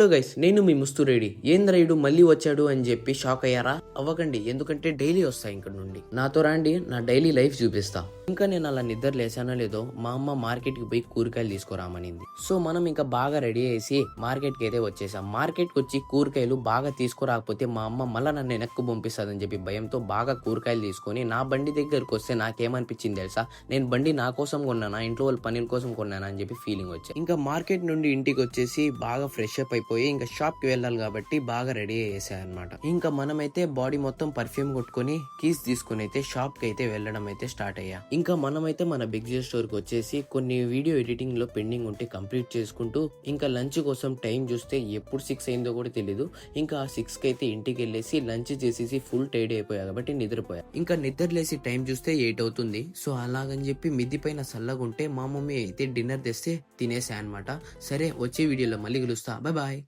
Hello guys, నేను మీ ముస్తు ready. ఏంద్రైడు మళ్ళీ వచ్చాడు అని చెప్పి షాక్ అయ్యారా? అవ్వకండి, ఎందుకంటే డైలీ వస్తాయి ఇక్కడ నుండి. నాతో రండి, నా డైలీ లైఫ్ చూపిస్తా. ఇంకా నేను అలా నిద్ర లేసానో లేదో మా అమ్మ మార్కెట్ కి పోయి కూరగాయలు తీసుకురామనింది. సో మనం ఇంకా బాగా రెడీ చేసి మార్కెట్ కి అయితే వచ్చేసాం. మార్కెట్ కి వచ్చి కూరగాయలు బాగా తీసుకురాకపోతే మా అమ్మ మళ్ళీ నన్ను వెనక్కు పంపిస్తుందని చెప్పి భయంతో బాగా కూరగాయలు తీసుకొని నా బండి దగ్గరకు వస్తే నాకేమనిపించింది తెలుసా? నేను బండి నా కోసం కొన్నానా, ఇంట్లో వాళ్ళ పనుల కోసం కొన్నానా అని చెప్పి ఫీలింగ్ వచ్చాయి. ఇంకా మార్కెట్ నుండి ఇంటికి వచ్చేసి బాగా ఫ్రెష్ అప్ అయిపోయి ఇంకా షాప్ కి వెళ్ళాలి కాబట్టి బాగా రెడీ అయ్యేసాయన్నమాట. ఇంకా మనమైతే బాడీ మొత్తం పర్ఫ్యూమ్ కొట్టుకొని కీస్ తీసుకుని అయితే షాప్ కి అయితే వెళ్ళడం అయితే స్టార్ట్ అయ్యా. ఇంకా మనమైతే మన బిగ్ జే స్టోర్ కి వచ్చేసి కొన్ని వీడియో ఎడిటింగ్ లో పెండింగ్ ఉంటే కంప్లీట్ చేసుకుంటూ ఇంకా లంచ్ కోసం టైం చూస్తే ఎప్పుడు 6 అయిందో కూడా తెలీదు. ఇంకా 6 కి అయితే ఇంటికి వెళ్ళేసి లంచ్ చేసేసి ఫుల్ టైడ్ అయిపోయా కాబట్టి నిద్రపోయా. ఇంకా నిద్రలేసి టైం చూస్తే 8 అవుతుంది. సో అలాగని చెప్పి మిద్ది పైన సల్లగా ఉంటే మా మమ్మీ అయితే డిన్నర్ తెస్తే తినేసా అనమాట. సరే, వచ్చే వీడియోలో మళ్ళీ కలుస్తా. Bye bye.